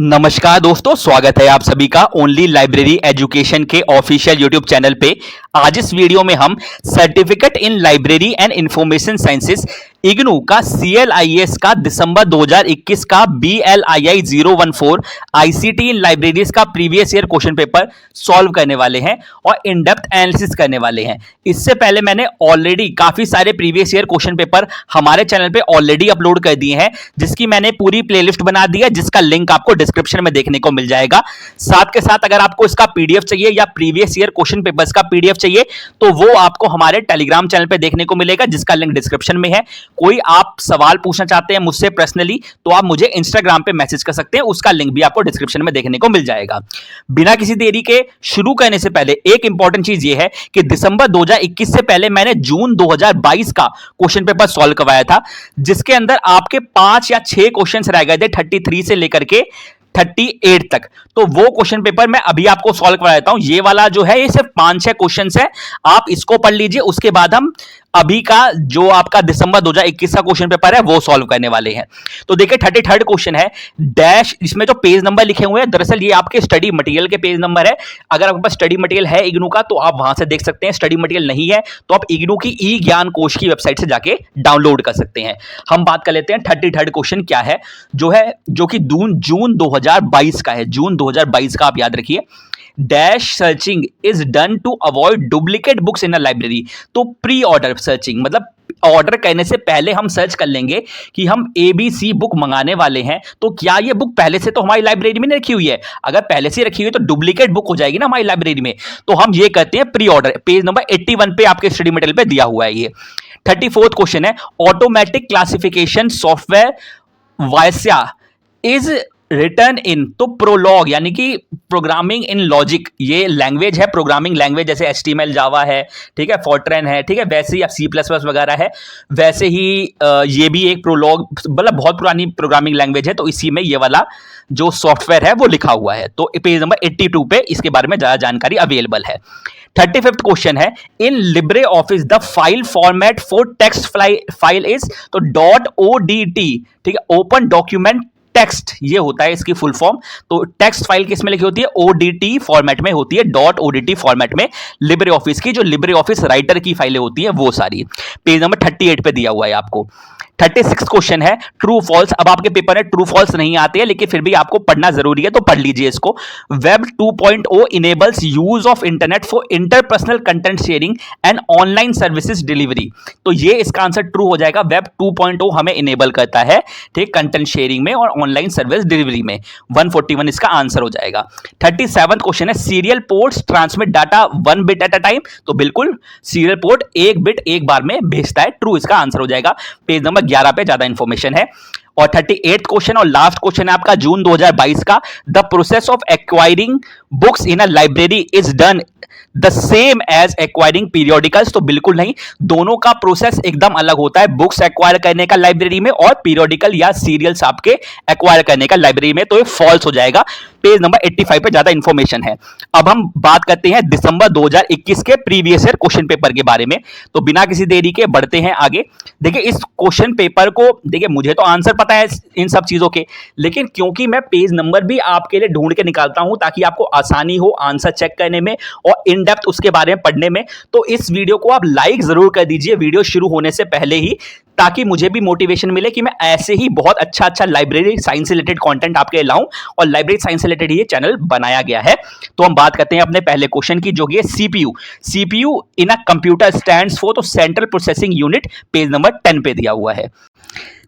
नमस्कार दोस्तों, स्वागत है आप सभी का ओनली लाइब्रेरी एजुकेशन के ऑफिशियल यूट्यूब चैनल पे। आज इस वीडियो में हम certificate in library and information sciences IGNOU का CLIS का दिसंबर 2021 का BLII 014 ICT इन लाइब्रेरीज का previous year question paper solve करने वाले हैं और इन डेप्थ एनालिसिस करने वाले हैं। इससे पहले मैंने ऑलरेडी काफी सारे प्रीवियस ईयर क्वेश्चन पेपर हमारे चैनल पे ऑलरेडी अपलोड कर दिए हैं, जिसकी मैंने पूरी प्लेलिस्ट बना दी है, जिसका लिंक आपको डिस्क्रिप्शन में देखने को मिल जाएगा। साथ के साथ अगर आपको इसका PDF चाहिए या प्रीवियस ईयर क्वेश्चन पेपर्स का PDF चाहिए तो वो आपको हमारे टेलीग्राम चैनल पे देखने को मिलेगा, जिसका लिंक डिस्क्रिप्शन में है। कोई आप सवाल पूछना चाहते हैं मुझसे पर्सनली तो आप मुझे इंस्टाग्राम पे मैसेज कर सकते हैं, उसका लिंक भी आपको डिस्क्रिप्शन में देखने को मिल जाएगा। बिना किसी देरी के शुरू करने से पहले एक इंपॉर्टेंट चीज ये है कि दिसंबर 2021 से पहले मैंने जून 2022 का क्वेश्चन पेपर सॉल्व करवाया था, जिसके अंदर आपके 5 या 6 क्वेश्चंस रह गए थे 33 से लेकर के 38 तक। तो वो क्वेश्चन पेपर मैं अभी आपको सॉल्व करा देता हूं। ये वाला जो है ये सिर्फ 5-6 क्वेश्चंस है, आप इसको पढ़ लीजिए। उसके बाद हम अभी का जो आपका दिसंबर 2021 का क्वेश्चन पेपर है वो सॉल्व करने वाले हैं। तो देखिए 33rd क्वेश्चन है डैश, इसमें जो पेज नंबर लिखे हुए हैं दरअसल ये आपके स्टडी मटेरियल के पेज नंबर है। अगर आपके पास स्टडी मटेरियल है इग्नू का तो आप वहां से देख सकते हैं, स्टडी मटेरियल नहीं है तो आप इग्नू की ई ज्ञान कोश की वेबसाइट से जाके डाउनलोड कर सकते हैं। हम बात कर लेते हैं 33rd क्वेश्चन क्या है, जो कि जून 2022 का है। जून 2022 का आप याद रखिए। Dash searching is done to avoid duplicate books in a library. तो प्री ऑर्डर सर्चिंग मतलब ऑर्डर करने से पहले हम सर्च कर लेंगे कि हम ABC बुक मंगाने वाले हैं, तो क्या ये बुक पहले से तो हमारी लाइब्रेरी में नहीं रखी हुई है। अगर पहले से रखी हुई है तो डुप्लीकेट बुक हो जाएगी ना हमारी लाइब्रेरी में, तो हम ये करते हैं प्री ऑर्डर। पेज नंबर 81 पे आपके स्टडी मटेरियल पे दिया हुआ है ये। 34th क्वेश्चन है ऑटोमेटिक क्लासिफिकेशन सॉफ्टवेयर वायस्या इज रिटर्न इन। तो प्रोलॉग यानी कि प्रोग्रामिंग इन लॉजिक, ये लैंग्वेज है, प्रोग्रामिंग लैंग्वेज, जैसे HTML जावा है, ठीक है, फॉर्ट्रैन है, ठीक है, वैसे ही C++ वगैरह है, वैसे ही ये भी एक प्रोलॉग मतलब बहुत पुरानी प्रोग्रामिंग लैंग्वेज है। तो इसी में ये वाला जो सॉफ्टवेयर है वो लिखा हुआ है। तो पेज नंबर 82 पे इसके बारे में ज्यादा जानकारी अवेलेबल है। 35th क्वेश्चन है इन Libre office the file format for text file is. तो .odt, ठीक है, ओपन डॉक्यूमेंट टेक्स्ट, ये होता है इसकी फुल फॉर्म। तो टेक्स्ट फाइल किस में लिखी होती है? ODT फॉर्मेट में होती है, .odt फॉर्मेट में। लिब्रे ऑफिस की जो लिब्रे ऑफिस राइटर की फाइलें होती हैं वो सारी। पेज नंबर 38 पे दिया हुआ है आपको। 36 क्वेश्चन है ट्रू फॉल्स। अब आपके पेपर में ट्रू फॉल्स नहीं आते हैं, लेकिन फिर भी आपको पढ़ना जरूरी है तो पढ़ लीजिए इसको। Web 2.0 enables use of internet for interpersonal content sharing and online services delivery. तो ये इसका आंसर ट्रू हो जाएगा। वेब 2.0 हमें इनेबल करता है, ठीक, कंटेंट शेयरिंग में और ऑनलाइन सर्विस डिलीवरी में। 141 इसका आंसर हो जाएगा। 37th क्वेश्चन है serial ports transmit data 1 bit at a time. तो बिल्कुल सीरियल पोर्ट 1 बिट एक बार में भेजता है, ट्रू इसका आंसर हो जाएगा। पेज नंबर 11 पे ज्यादा इंफॉर्मेशन है। और 38th क्वेश्चन और लास्ट क्वेश्चन है आपका जून 2022 का। The process of acquiring books in a library is done the same as acquiring periodicals. तो बिल्कुल नहीं, दोनों का प्रोसेस एकदम अलग होता है। बुक्स एक्वायर करने का लाइब्रेरी में और पीरियोडिकल या सीरियल्स आपके एक्वायर करने का लाइब्रेरी में, तो ये फॉल्स हो जाएगा। पेज नंबर 85 पे ज्यादा इंफॉर्मेशन है। अब हम बात करते हैं दिसंबर 2021 के प्रीवियस ईयर क्वेश्चन पेपर के बारे में। तो बिना किसी देरी के बढ़ते हैं आगे। देखिए इस क्वेश्चन पेपर को, देखिए मुझे तो आंसर पता है इन सब चीजों के, लेकिन क्योंकि मैं पेज नंबर भी आपके लिए ढूंढ के निकालता हूं ताकि आपको आसानी हो आंसर चेक करने में और इन डेप्थ उसके बारे में पढ़ने में, तो इस वीडियो को आप लाइक जरूर कर दीजिए वीडियो शुरू होने से पहले ही, ताकि मुझे भी मोटिवेशन मिले कि मैं ऐसे ही बहुत अच्छा लाइब्रेरी साइंस से रिलेटेड कंटेंट आपके लिए लाऊं। और लाइब्रेरी साइंस से रिलेटेड ये चैनल बनाया गया है। तो हम बात करते हैं अपने पहले क्वेश्चन की, जो कि CPU in a computer stands for, तो central processing unit. Page number 10 पे दिया हुआ है।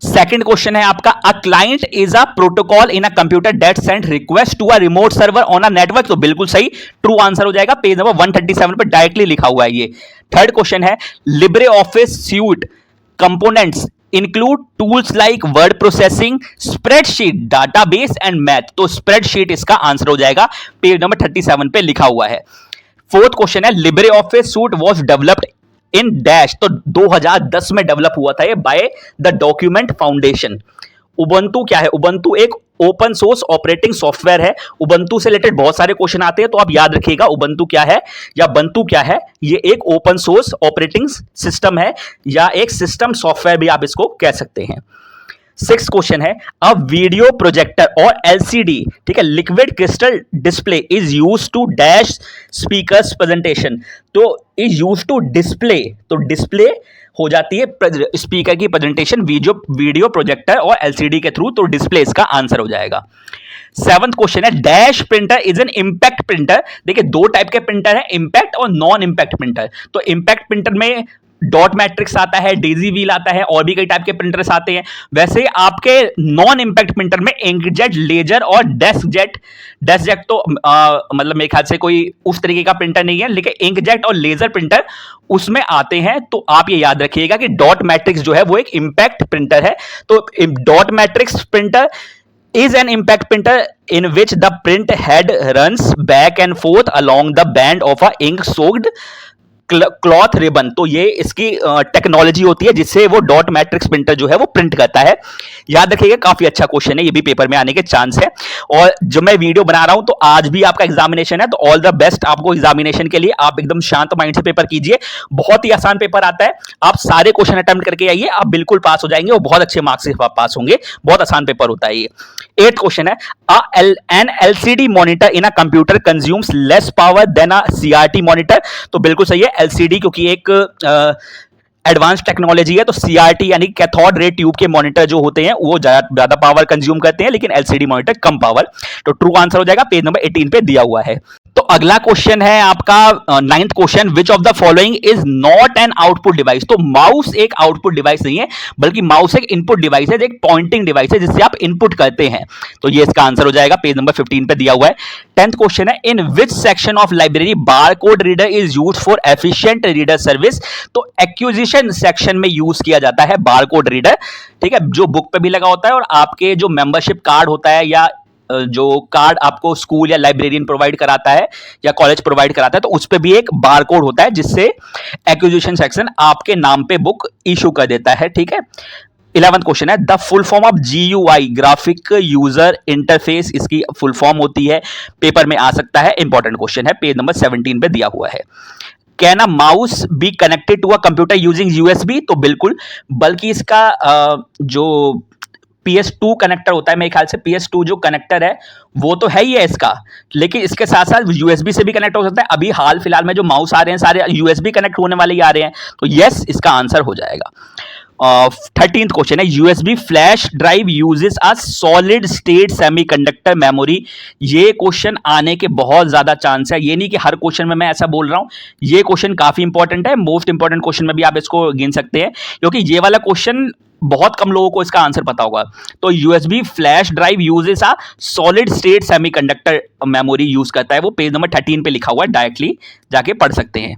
सेकंड क्वेश्चन है आपका a client is a protocol in a computer that send request to a remote server on a network. तो बिल्कुल सही, ट्रू आंसर हो जाएगा। पेज नंबर 137 पे डायरेक्टली लिखा हुआ है ये। थर्ड क्वेश्चन है Libre office suit components include tools like word processing, spreadsheet, database and math. तो स्प्रेडशीट इसका आंसर हो जाएगा। पेज नंबर 37 पे लिखा हुआ है। फोर्थ क्वेश्चन है Libre office suit was developed in dash. तो 2010 में डेवलप हुआ था ये by the document foundation. Ubuntu क्या है? उबंटू एक ओपन सोर्स ऑपरेटिंग सॉफ्टवेयर है। उबंटू से रिलेटेड बहुत सारे क्वेश्चन आते हैं, तो आप याद रखिएगा उबंटू क्या है या बंटू क्या है। ये एक ओपन सोर्स ऑपरेटिंग सिस्टम है या एक सिस्टम सॉफ्टवेयर भी आप इसको कह सकते हैं। सिक्स क्वेश्चन है, अ वीडियो प्रोजेक्टर और एलसीडी, ठीक है, liquid crystal display is use to dash speakers presentation. तो इज यूज टू डिस्प्ले, तो डिस्प्ले हो जाती है स्पीकर की प्रेजेंटेशन वीडियो प्रोजेक्टर और एलसीडी के थ्रू, तो डिस्प्ले इसका आंसर हो जाएगा। सेवंथ क्वेश्चन है, dash printer is an impact printer. देखिए दो टाइप के प्रिंटर है, इंपैक्ट और नॉन इंपैक्ट प्रिंटर। तो इंपैक्ट प्रिंटर में डॉट मैट्रिक्स आता है, डेजी व्हील आता है, और भी कई टाइप के प्रिंटर्स आते हैं। वैसे आपके नॉन इंपैक्ट प्रिंटर में इंकजेट, लेजर और डेस्कजेट, डेस्कजेट तो मतलब मेरे ख्याल से कोई उस तरीके का प्रिंटर नहीं है, लेकिन इंकजेट और लेजर प्रिंटर उसमें आते हैं। तो आप ये याद रखिएगा कि डॉट मैट्रिक्स जो है वो एक इंपैक्ट प्रिंटर है। तो dot matrix printer is an impact printer in which the print head runs back and forth along the band of a ink soaked cloth ribbon. तो ये इसकी टेक्नोलॉजी होती है जिससे वो डॉट मैट्रिक्स प्रिंटर जो है वो प्रिंट करता है। याद रखिएगा, काफी अच्छा क्वेश्चन है, ये भी पेपर में आने के चांस है। और जब मैं वीडियो बना रहा हूं तो आज भी आपका एग्जामिनेशन है, तो ऑल द बेस्ट आपको एग्जामिनेशन के लिए। आप एकदम शांत माइंड से पेपर कीजिए, बहुत ही आसान पेपर आता है। आप सारे क्वेश्चन अटेम्प्ट करके आइए, आप बिल्कुल पास हो जाएंगे और बहुत अच्छे मार्क्स से पास होंगे। बहुत आसान पेपर होता है ये। एट क्वेश्चन है, an LCD monitor in a computer consumes less power than a CRT monitor. तो बिल्कुल सही है, एलसीडी क्योंकि एक एडवांस टेक्नोलॉजी है, तो सीआरटी यानी कैथोड रे ट्यूब के मॉनिटर जो होते हैं वो ज्यादा पावर कंज्यूम करते हैं, लेकिन एलसीडी मॉनिटर कम पावर। तो ट्रू आंसर हो जाएगा, पेज नंबर 18 पे दिया हुआ है। तो अगला क्वेश्चन है आपका ninth question, which of the following is not an output device. तो माउस एक आउटपुट डिवाइस नहीं है, बल्कि माउस एक इनपुट डिवाइस है, एक पॉइंटिंग डिवाइस है जिससे आप इनपुट करते हैं। तो ये इसका आंसर हो जाएगा, पेज नंबर 15 पे दिया हुआ है। 10th क्वेश्चन है, in which section of library barcode reader is used for efficient reader service. तो एक्विजिशन सेक्शन में यूज किया जाता है बारकोड रीडर, ठीक है, जो बुक पे भी लगा होता है और आपके जो मेंबरशिप कार्ड होता है या जो कार्ड आपको स्कूल या लाइब्रेरियन प्रोवाइड कराता है या कॉलेज प्रोवाइड कराता है, तो उस पे भी एक बारकोड होता है जिससे एक्विजिशन सेक्शन आपके नाम पे बुक इशू कर देता है, ठीक है। 11th क्वेश्चन है, the full form of GUI graphic user interface, इसकी फुल फॉर्म होती है, पेपर में आ सकता है, इंपॉर्टेंट क्वेश्चन है, पेज नंबर 17 पे दिया हुआ है। Can a mouse be connected to a computer using USB। तो बिल्कुल, बल्कि इसका जो PS2 कनेक्टर होता है, मेरे ख्याल से PS2 जो कनेक्टर है वो तो है ही है इसका, लेकिन इसके साथ साथ USB से भी कनेक्ट हो सकता है। अभी हाल फिलहाल में जो माउस आ रहे हैं सारे USB कनेक्ट होने वाले ही आ रहे हैं, तो यस इसका आंसर हो जाएगा। 13th क्वेश्चन है, USB flash drive uses a solid state semiconductor memory. ये क्वेश्चन आने के बहुत ज्यादा चांस है, ये नहीं कि हर क्वेश्चन में मैं ऐसा बोल रहा हूं, ये क्वेश्चन काफी इंपॉर्टेंट है, मोस्ट इंपॉर्टेंट क्वेश्चन में भी आप इसको गिन सकते हैं, क्योंकि ये वाला क्वेश्चन बहुत कम लोगों को इसका आंसर पता होगा। तो USB flash drive uses a solid state semiconductor memory use करता है, वो पेज नंबर 13 पे लिखा हुआ है, डायरेक्टली जाके पढ़ सकते हैं।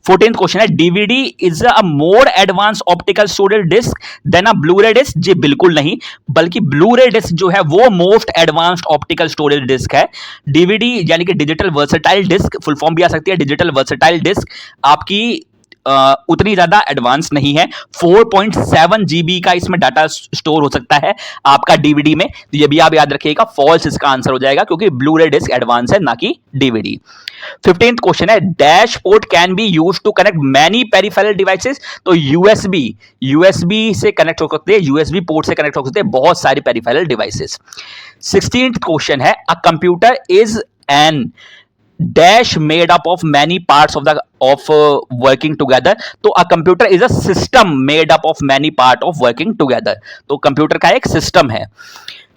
14th क्वेश्चन है, DVD is a more advance optical storage disc than a Blu-ray disc. जी बिल्कुल नहीं, बल्कि ब्लू-रे डिस्क जो है वो most advanced optical storage disc है। DVD यानी कि digital versatile disc, full form भी आ सकती है डिजिटल वर्सेटाइल डिस्क, आपकी उतनी ज्यादा एडवांस नहीं है। 4.7 GB का इसमें डाटा स्टोर हो सकता है आपका DVD में, तो ये भी आप याद रखिएगा, फॉल्स इसका आंसर हो जाएगा, क्योंकि ब्लू-रे डिस्क एडवांस है ना कि DVD। 15th क्वेश्चन है, dash port can be used to connect many peripheral devices. तो USB से कनेक्ट हो सकते हैं, USB पोर्ट से कनेक्ट हो सकते हैं बहुत सारी पेरिफेरल डिवाइसेस। 16th क्वेश्चन है, a computer is an dash made up of many parts of working together. तो a computer is a system made up of many part of working together. तो computer का एक system है।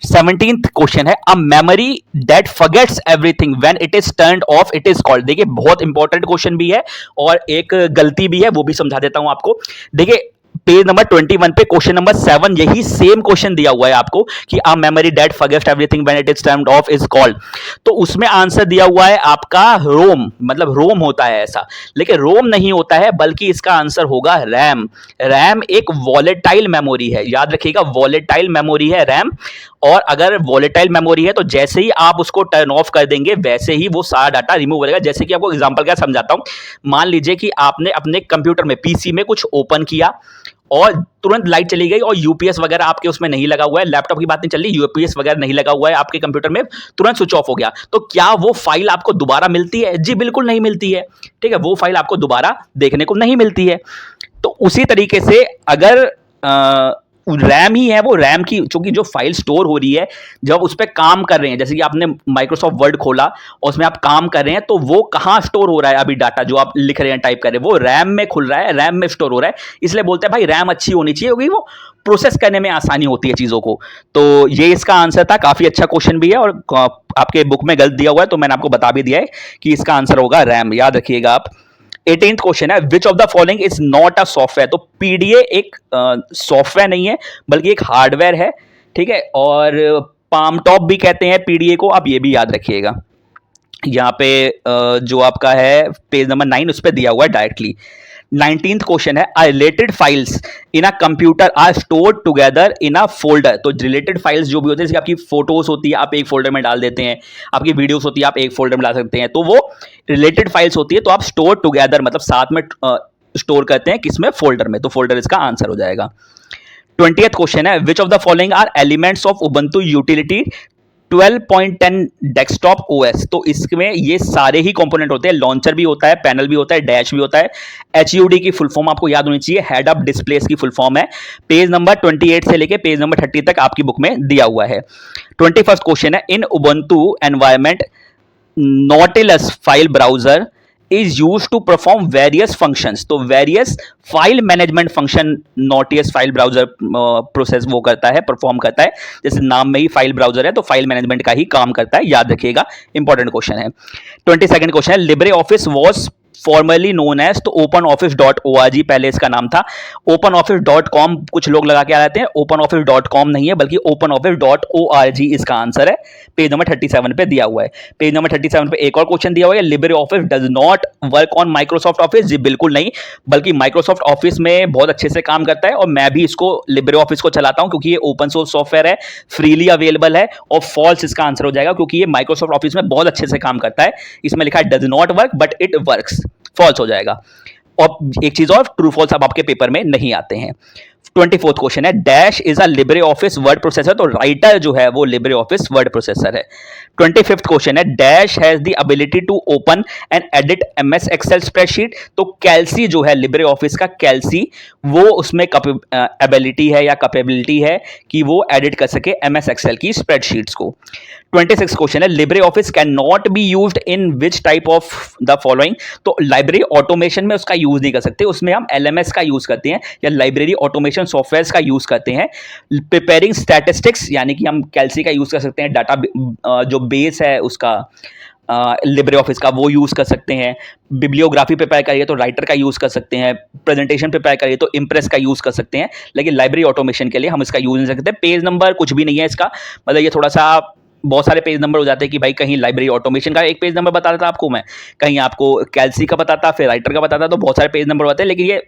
17th question है, a memory that forgets everything when it is turned off it is called. देखिए बहुत important question भी है और एक गलती भी है, वो भी समझा देता हूं आपको। देखिए पेज नंबर 21 पे क्वेश्चन नंबर 7 यही सेम क्वेश्चन दिया हुआ है आपको कि a memory that forgets everything when it is turned off is called. तो उसमें आंसर दिया हुआ है आपका रोम, मतलब रोम होता है ऐसा, लेकिन रोम नहीं होता है, बल्कि इसका आंसर होगा रैम। रैम एक वॉलेटाइल मेमोरी है, याद रखिएगा, वॉलेटाइल मेमोरी है रैम। और अगर वॉलेटाइल मेमोरी है तो जैसे ही आप उसको टर्न ऑफ कर देंगे वैसे ही वो सारा डाटा रिमूव करेगा। जैसे कि आपको एग्जांपल क्या समझाता हूं, मान लीजिए कि आपने अपने कंप्यूटर में PC में कुछ ओपन किया और तुरंत लाइट चली गई और यूपीएस वगैरह आपके उसमें नहीं लगा हुआ है, लैपटॉप की बात नहीं चल रही, यूपीएस वगैरह नहीं लगा हुआ है आपके कंप्यूटर में, तुरंत स्विच ऑफ हो गया, तो क्या वो फाइल आपको दोबारा मिलती है? जी बिल्कुल नहीं मिलती है, ठीक है, वो फाइल आपको दोबारा देखने को नहीं मिलती है। तो उसी तरीके से अगर रैम ही है वो, रैम की चूंकि जो फाइल स्टोर हो रही है जब उस पर काम कर रहे हैं, जैसे कि आपने माइक्रोसॉफ्ट वर्ड खोला और उसमें आप काम कर रहे हैं, तो वो कहाँ स्टोर हो रहा है, अभी डाटा जो आप लिख रहे हैं, टाइप कर रहे हैं, वो रैम में खुल रहा है, रैम में स्टोर हो रहा है। इसलिए बोलते हैं भाई रैम अच्छी होनी चाहिए, क्योंकि वो प्रोसेस करने में आसानी होती है चीजों को। तो ये इसका आंसर था। काफी अच्छा क्वेश्चन भी है और आपके बुक में गलत दिया हुआ है, तो मैंने आपको बता भी दिया है कि इसका आंसर होगा रैम, याद रखिएगा आप। 18th क्वेश्चन है, which of the following is not a software. तो पीडीए एक सॉफ्टवेयर नहीं है बल्कि एक हार्डवेयर है, ठीक है। और पाम टॉप भी कहते हैं पीडीए को, आप ये भी याद रखिएगा। यहाँ पे जो आपका है पेज नंबर 9 उस पर दिया हुआ है डायरेक्टली। 19th क्वेश्चन है, related files in a computer are stored together in a folder. तो रिलेटेड फाइल्स जो भी होते हैं, जैसे आपकी फोटोज होती है आप एक फोल्डर में डाल देते हैं, आपकी वीडियोस होती है आप एक फोल्डर में डाल सकते हैं, तो वो रिलेटेड फाइल्स होती है, तो आप स्टोर टुगेदर मतलब साथ में स्टोर करते हैं, किसमें, फोल्डर में। तो फोल्डर इसका आंसर हो जाएगा। 20th क्वेश्चन है, which of the following are elements of Ubuntu utility 12.10 desktop OS. तो इसमें ये सारे ही कंपोनेंट होते हैं, लॉन्चर भी होता है, पैनल भी होता है, डैश भी होता है। एचयूडी की फुल फॉर्म आपको याद होनी चाहिए, हेड अप डिस्प्लेस की फुल फॉर्म है। पेज नंबर 28 से लेके पेज नंबर 30 तक आपकी बुक में दिया हुआ है। 21st क्वेश्चन है, in Ubuntu environment Nautilus file browser is used to perform various functions। तो various file management function Nautilus file browser process वो करता है, परफॉर्म करता है। जैसे नाम में ही फाइल ब्राउजर है तो फाइल मैनेजमेंट का ही काम करता है, याद रखिएगा, इंपॉर्टेंट क्वेश्चन है। 22nd क्वेश्चन है, Libre Office was formerly known as, तो Open office dot O R G पहले इसका नाम था। ओपन ऑफिस डॉट कॉम कुछ लोग लगा के आ जाते हैं, ओपन ऑफिस डॉट कॉम नहीं है बल्कि open office dot O R G इसका आंसर है। पेज नंबर 37 पे दिया हुआ है। पेज नंबर 37 पे एक और क्वेश्चन दिया हुआ है, Libre Office does not work on Microsoft Office. जी बिल्कुल नहीं, बल्कि माइक्रोसॉफ्ट ऑफिस में बहुत अच्छे से काम करता है और मैं भी इसको लिब्रे ऑफिस को चलाता हूं, क्योंकि ये ओपन सोर्स सॉफ्टवेयर है, फ्रीली अवेलेबल है। और फॉल्स इसका आंसर हो जाएगा, क्योंकि ये माइक्रोसॉफ्ट ऑफिस में बहुत अच्छे से काम करता है। इसमें लिखा है does not work but it works, false हो जाएगा। और एक चीज और, ट्रू फॉल्स अब आपके पेपर में नहीं आते हैं। 24th क्वेश्चन है, dash is a Libre office word processor. तो राइटर जो है वो लिब्रे ऑफिस वर्ड प्रोसेसर है। 25th क्वेश्चन है, dash has the ability to open and edit MS Excel spreadsheet. तो कैल्सी जो है लिब्रे ऑफिस का, कैल्सी वो उसमें एबिलिटी है या कैपेबिलिटी है कि वो एडिट कर सके एमएस एक्सेल की स्प्रेडशीट्स को। 26th क्वेश्चन है, Libre office can not be used in which type of the following. तो लाइब्रेरी ऑटोमेशन में उसका यूज नहीं कर सकते, उसमें हम एलएमएस का यूज करते हैं या लाइब्रेरी ऑटोमेशन सॉफ्टवेयर का यूज करते हैं। प्रिपेयरिंग स्टैटिस्टिक्स यानी कि हम कैल्सी का यूज कर सकते हैं, डाटा जो बेस है उसका लिब्रे ऑफिस का वो यूज कर सकते हैं। बिब्लियोग्राफी प्रिपेयर करिए तो राइटर का यूज कर सकते हैं, प्रेजेंटेशन प्रिपेयर करिए तो इम्प्रेस का यूज कर सकते हैं, लेकिन लाइब्रेरी ऑटोमेशन के लिए हम इसका यूज नहीं सकते। पेज नंबर कुछ भी नहीं है इसका, मतलब ये थोड़ा सा बहुत सारे पेज नंबर हो जाते हैं कि भाई कहीं लाइब्रेरी ऑटोमेशन का एक पेज नंबर बता देता आपको मैं, कहीं आपको कैल्सी का बताता, फिर राइटर का बताता, तो बहुत सारे पेज नंबर होते हैं। लेकिन ये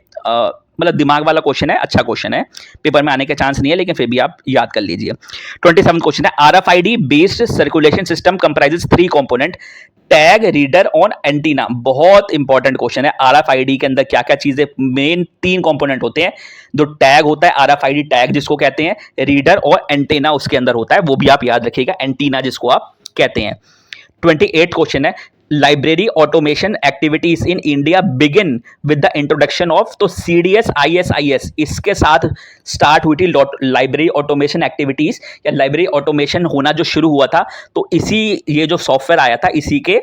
मतलब दिमाग वाला क्वेश्चन है, अच्छा क्वेश्चन है, पेपर में आने के चांस नहीं है, लेकिन फिर भी आप याद कर लीजिए। 27 क्वेश्चन है, RFID based circulation system comprises 3 component, tag, reader और एंटीना। बहुत इंपॉर्टेंट क्वेश्चन है, आरएफआईडी के अंदर क्या क्या चीजें, मेन 3 कंपोनेंट होते हैं। जो टैग होता है, आरएफआईडी टैग जिसको कहते हैं, रीडर और एंटीना उसके अंदर होता है, वो भी आप याद रखिएगा, एंटीना जिसको आप कहते हैं। 28 क्वेश्चन है, library automation activities in India begin with the introduction of, तो सीडीएस आईएसआईएस इसके साथ स्टार्ट हुई थी लाइब्रेरी ऑटोमेशन एक्टिविटीज, या लाइब्रेरी ऑटोमेशन होना जो शुरू हुआ था, तो इसी ये जो सॉफ्टवेयर आया था इसी के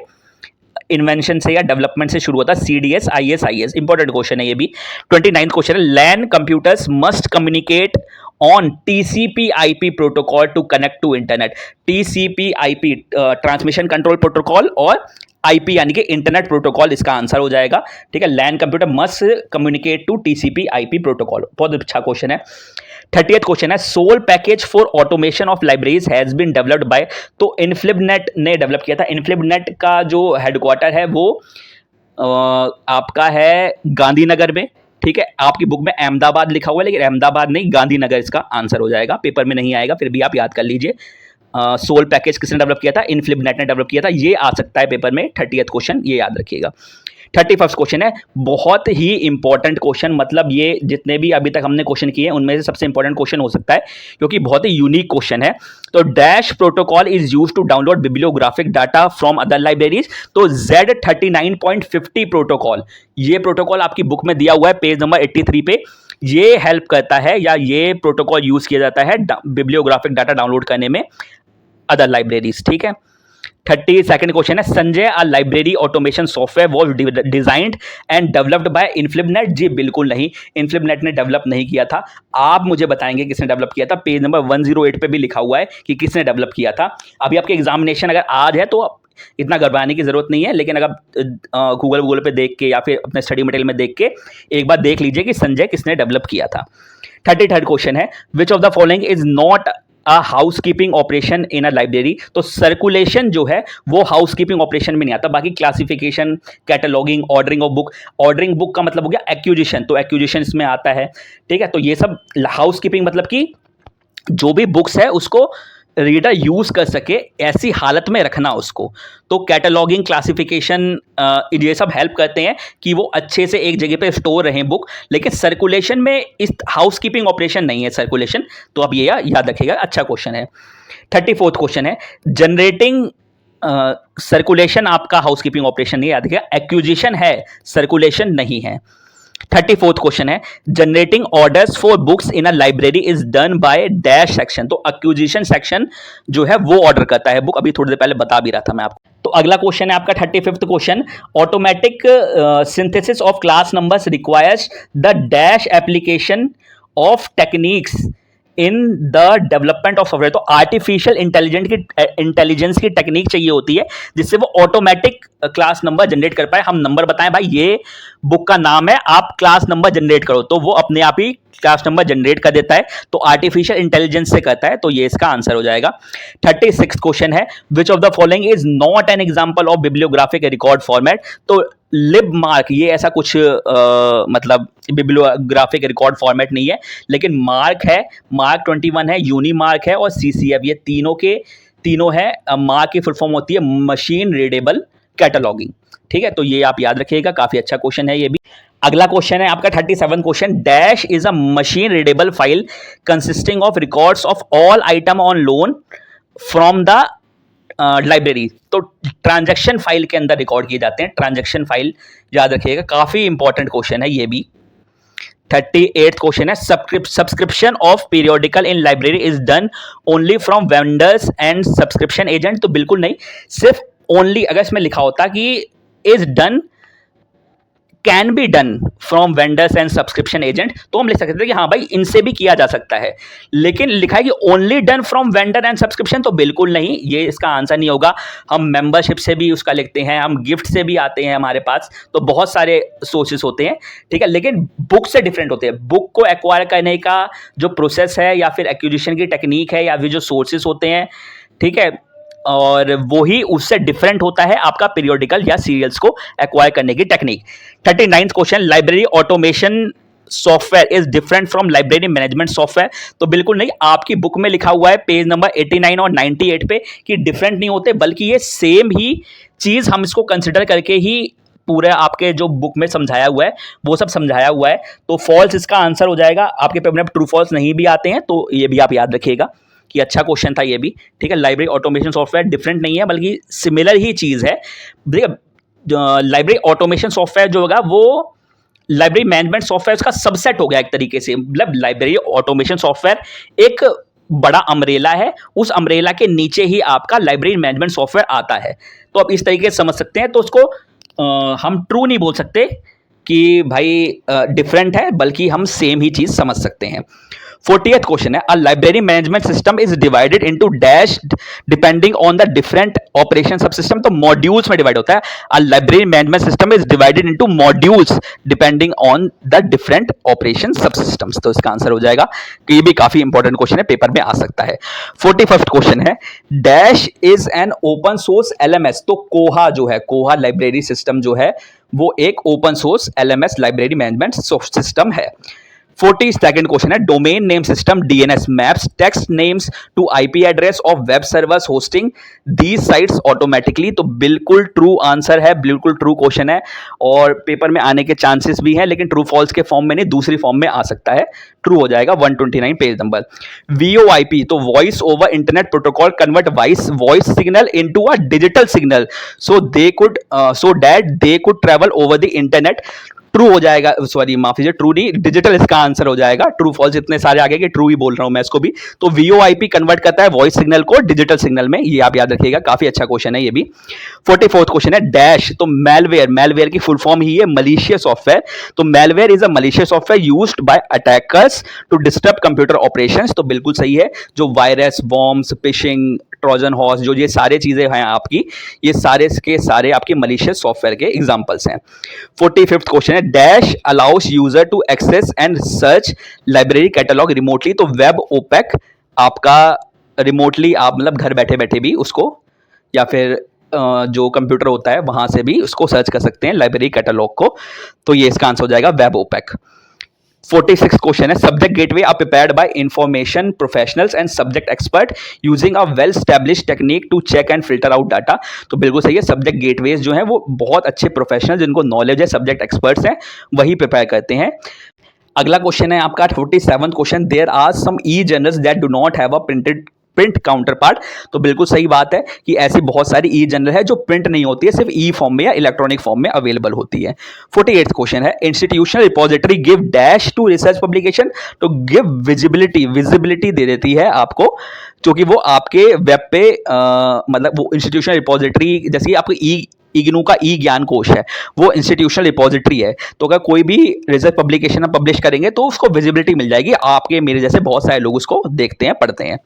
इन्वेंशन से या डेवलपमेंट से शुरू होता है, सीडीएस आईएसआईएस। इंपॉर्टेंट क्वेश्चन है ये भी। 29th क्वेश्चन है, LAN computers must communicate on TCP IP protocol to connect to internet. TCP IP transmission control protocol और आईपी यानी कि इंटरनेट प्रोटोकॉल इसका आंसर हो जाएगा, ठीक है। LAN computer must communicate to TCP IP protocol, बहुत अच्छा क्वेश्चन है। 30th क्वेश्चन है, SOUL package for automation of libraries has been developed by, तो इनफ्लिबनेट ने डेवलप किया था। इनफ्लिबनेट का जो हेडक्वार्टर है वो आपका है गांधीनगर में, ठीक है। आपकी बुक में अहमदाबाद लिखा हुआ है, लेकिन अहमदाबाद नहीं, गांधीनगर इसका आंसर हो जाएगा, पेपर में नहीं आएगा, फिर भी आप याद कर लीजिए। सोल पैकेज किसने डेवलप किया था, इनफ्लिबनेट ने डेवलप किया था, ये आ सकता है पेपर में। 30th क्वेश्चन ये याद रखिएगा। 31st क्वेश्चन है, बहुत ही इंपॉर्टेंट क्वेश्चन, मतलब ये जितने भी अभी तक हमने क्वेश्चन किए हैं उनमें से सबसे इंपॉर्टेंट क्वेश्चन हो सकता है, क्योंकि बहुत ही यूनिक क्वेश्चन है। तो dash protocol is use to download bibliographic data from other libraries. तो Z39.50 प्रोटोकॉल, ये प्रोटोकॉल आपकी बुक में दिया हुआ है पेज नंबर 83 पे। ये हेल्प करता है या ये प्रोटोकॉल यूज किया जाता है बिब्लियोग्राफिक डाटा डाउनलोड करने में अदर लाइब्रेरीज। ठीक है, 32nd क्वेश्चन है, Sanjay a library automation software was designed and developed by INFLIBNET. जी बिल्कुल नहीं, इन्फ्लिबनेट ने डेवलप नहीं किया था। आप मुझे बताएंगे किसने डेवलप किया था। पेज नंबर 108 पे भी लिखा हुआ है कि किसने डेवलप किया था। अभी आपके एग्जामिनेशन अगर आज है तो इतना घबराने की जरूरत नहीं है, लेकिन अगर गूगल पे देख के या फिर अपने स्टडी मटेरियल में देख के एक बार देख लीजिए कि संजय किसने डेवलप किया था। 33rd क्वेश्चन है, which of the following is not a housekeeping operation in a library. तो सर्कुलेशन जो है वो हाउसकीपिंग ऑपरेशन में नहीं आता। बाकी classification, cataloguing, ordering of book, ordering book का मतलब हो गया एक्विजिशन, तो एक्विजिशन इसमें आता है। ठीक है, तो ये सब हाउसकीपिंग मतलब कि जो भी बुक्स है उसको रीडर यूज कर सके ऐसी हालत में रखना उसको। तो कैटलॉगिंग, क्लासिफिकेशन, ये सब हेल्प करते हैं कि वो अच्छे से एक जगह पे स्टोर रहें बुक। लेकिन सर्कुलेशन में इस हाउसकीपिंग ऑपरेशन नहीं है सर्कुलेशन, तो अब ये याद रखिएगा। अच्छा क्वेश्चन है। 34th क्वेश्चन है, जनरेटिंग सर्कुलेशन आपका हाउसकीपिंग ऑपरेशन नहीं, याद रखिएगा। एक्विजिशन है, सर्कुलेशन नहीं है। 34th क्वेश्चन है, generating orders for books in a library is done by dash section. तो एक्विजिशन सेक्शन जो है वो ऑर्डर करता है बुक। अभी थोड़ी देर पहले बता भी रहा था मैं आपको। तो अगला क्वेश्चन है आपका 35th question, automatic synthesis of class numbers requires the dash application of techniques in the development of software. तो आर्टिफिशियल इंटेलिजेंस की टेक्निक चाहिए होती है जिससे वो ऑटोमेटिक क्लास नंबर जनरेट कर पाए। हम नंबर बताएं भाई ये बुक का नाम है, आप क्लास नंबर जनरेट करो, तो वो अपने आप ही क्लास नंबर जनरेट कर देता है। तो आर्टिफिशियल इंटेलिजेंस से करता है, तो ये इसका आंसर हो जाएगा। 36 क्वेश्चन है, which of the following is not an example of bibliographic record format. तो लिब मार्क ये ऐसा कुछ मतलब बिब्लियोग्राफिक रिकॉर्ड फॉर्मेट नहीं है, लेकिन मार्क है, मार्क 21 है, यूनी मार्क है और सीसीएफ, ये तीनों है। मार्क की फुल फॉर्म होती है मशीन रीडेबल कैटलॉगिंग। ठीक है, तो ये आप याद रखिएगा, काफी अच्छा क्वेश्चन है ये भी। अगला क्वेश्चन है आपका 37 question, dash is a machine readable file consisting of records of all item on loan from the library. तो ट्रांजैक्शन फाइल के अंदर रिकॉर्ड किए जाते हैं, ट्रांजैक्शन फाइल याद रखिएगा, काफी इंपॉर्टेंट क्वेश्चन है ये भी। 38th क्वेश्चन है, subscription of periodical in library is done only from vendors and subscription agent. तो बिल्कुल नहीं, सिर्फ ओनली, अगर इसमें लिखा होता कि is done, can be done from vendors and subscription agent, तो हम लिख सकते थे कि हाँ भाई इनसे भी किया जा सकता है। लेकिन लिखा है कि only done from vendor and subscription, तो बिल्कुल नहीं, ये इसका आंसर नहीं होगा। हम मेंबरशिप से भी उसका लिखते हैं, हम गिफ्ट से भी आते हैं हमारे पास, तो बहुत सारे सोर्सेस होते हैं। ठीक है, लेकिन बुक से डिफरेंट होते हैं। बुक को एक्वायर करने का जो प्रोसेस है या फिर एक्विजिशन की टेक्निक है या फिर जो सोर्सेस होते हैं, ठीक है, और वही उससे डिफरेंट होता है आपका पीरियोडिकल या सीरियल्स को एक्वायर करने की technique. 39th question, library automation software is different from library management software. तो बिल्कुल नहीं, आपकी बुक में लिखा हुआ है पेज नंबर 89 और 98 पे कि डिफरेंट नहीं होते, बल्कि ये सेम ही चीज हम इसको कंसिडर करके ही पूरे आपके जो बुक में समझाया हुआ है वो सब समझाया हुआ है। तो फॉल्स इसका आंसर हो जाएगा। आपके पेपर में ट्रू फॉल्स नहीं भी आते हैं, तो ये भी आप याद रखिएगा कि अच्छा क्वेश्चन था ये भी। ठीक है, लाइब्रेरी ऑटोमेशन सॉफ्टवेयर डिफरेंट नहीं है, बल्कि सिमिलर ही चीज है। लाइब्रेरी ऑटोमेशन सॉफ्टवेयर जो होगा वो लाइब्रेरी मैनेजमेंट सॉफ्टवेयर का सबसेट हो गया एक तरीके से। मतलब लाइब्रेरी ऑटोमेशन सॉफ्टवेयर एक बड़ा अम्ब्रेला है, उस अम्ब्रेला के नीचे ही आपका लाइब्रेरी मैनेजमेंट सॉफ्टवेयर आता है। तो आप इस तरीके से समझ सकते हैं। तो उसको हम ट्रू नहीं बोल सकते कि भाई डिफरेंट है, बल्कि हम सेम ही चीज समझ सकते हैं। 40th क्वेश्चन है, a library management system is divided into dash depending on the different operation सब सिस्टम। तो मॉड्यूल्स में डिवाइड होता है। A library management system is divided into modules depending on the different operation सब systems. तो इसका answer हो जाएगा। ये भी काफी इंपॉर्टेंट क्वेश्चन है, पेपर में आ सकता है। 41st क्वेश्चन है, dash is an open source LMS. तो कोहा जो है, कोहा लाइब्रेरी सिस्टम जो है वो एक open source LMS library management system है। 42nd क्वेश्चन है, domain name system DNS maps text names to IP address of web servers hosting these sites automatically. तो बिल्कुल ट्रू आंसर है, बिल्कुल ट्रू क्वेश्चन है और पेपर में आने के चांसेस भी हैं, लेकिन ट्रू फॉल्स के फॉर्म में नहीं, दूसरी फॉर्म में आ सकता है। ट्रू हो जाएगा 129 पेज नंबर। वीओआईपी, तो voice over internet protocol convert voice signal into a digital signal so that they could travel over the internet true हो जाएगा, सॉरी माफ कीजिए, ट्रू नहीं, डिजिटल इसका आंसर हो जाएगा। ट्रू फॉल्स इतने सारे आगे कि ट्रू ही बोल रहा हूं मैं इसको भी। तो वीओआईपी कन्वर्ट करता है वॉइस सिग्नल को डिजिटल सिग्नल में, ये आप याद रखिएगा, काफी अच्छा क्वेश्चन है ये भी। 44th क्वेश्चन है डैश, तो मेलवेयर, मेलवेयर की फुल फॉर्म ही है मलिशियस सॉफ्टवेयर। तो malware is a malicious software used by attackers to disturb computer operations. तो बिल्कुल सही है, जो virus, bombs, phishing, Trojan horse, जो ये सारे चीजें हैं आपकी, ये सारे के सारे आपके मलिशियस सॉफ्टवेयर के एग्जांपल्स हैं। 45th क्वेश्चन है dash allows user to access and search library catalogue remotely. तो वेब ओपेक आपका रिमोटली आप मतलब घर बैठे बैठे भी उसको, या फिर जो कंप्यूटर होता है वहां से भी उसको सर्च कर सकते हैं लाइब्रेरी कैटलॉग को। तो ये इसका आंसर हो जाएगा वेब ओपेक। 46 क्वेश्चन है subject gateway are prepared by information professionals and subject expert using a well established technique to check and filter out data. तो बिल्कुल सही है, सब्जेक्ट गेटवेज जो है वो बहुत अच्छे प्रोफेशनल जिनको नॉलेज है, सब्जेक्ट एक्सपर्ट्स हैं, वही प्रिपेयर करते हैं। अगला क्वेश्चन है आपका 47th question, there are some e journals that do not have a print counterpart. तो बिल्कुल सही बात है कि ऐसी बहुत सारी ई जर्नल है जो प्रिंट नहीं होती है, सिर्फ ई फॉर्म में या इलेक्ट्रॉनिक फॉर्म में अवेलेबल होती है। 48th क्वेश्चन है institutional repository give dash to research publication. तो गिव विजिबिलिटी दे देती है आपको, क्योंकि वो आपके वेब पे मतलब वो इंस्टीट्यूशनल रिपोजिटरी, जैसे आपको इग्नू का ई ज्ञान कोश है, वो इंस्टीट्यूशनल रिपोजिटरी है। तो अगर कोई भी रिसर्च पब्लिकेशन आप पब्लिश करेंगे तो उसको विजिबिलिटी मिल जाएगी, आपके मेरे जैसे बहुत सारे लोग उसको देखते हैं, पढ़ते हैं।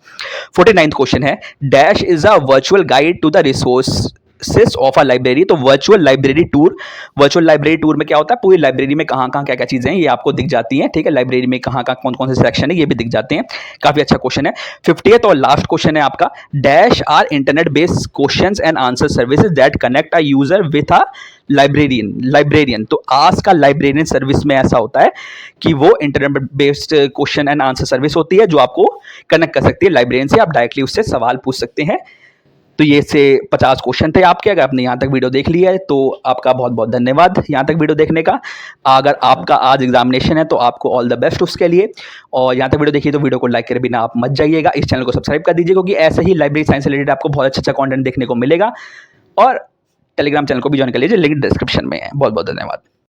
49th क्वेश्चन है dash is a virtual guide to the resources of a library. तो वर्चुअल लाइब्रेरी टूर में क्या होता है, पूरी लाइब्रेरी में कहाँ कहाँ क्या क्या चीजें हैं ये आपको दिख जाती हैं, ठीक है, लाइब्रेरी में कहाँ कहाँ कौन कौन से सेक्शन है ये भी दिख जाते हैं। काफी अच्छा क्वेश्चन है। 50th और लास्ट क्वेश्चन है आपका dash are internet based questions and answer services that connect a user with a librarian. तो आज का लाइब्रेरियन सर्विस में ऐसा होता है कि वो internet based question and answer service होती है जो आपको कनेक्ट कर सकती है लाइब्रेरियन से, आप डायरेक्टली उससे सवाल पूछ सकते हैं। तो ये से 50 क्वेश्चन थे आपके। अगर आपने यहाँ तक वीडियो देख लिया है तो आपका बहुत बहुत धन्यवाद यहाँ तक वीडियो देखने का। अगर आपका आज एग्जामिनेशन है तो आपको ऑल द बेस्ट उसके लिए। और यहाँ तक वीडियो देखिए तो वीडियो को लाइक करे बिना आप मत जाइएगा, इस चैनल को सब्सक्राइब कर दीजिए, क्योंकि ऐसे ही लाइब्रेरी साइंस रिलेटेड आपको बहुत अच्छा कंटेंट देखने को मिलेगा। और टेलीग्राम चैनल को भी ज्वाइन कर लीजिए, लिंक डिस्क्रिप्शन में है। बहुत बहुत धन्यवाद।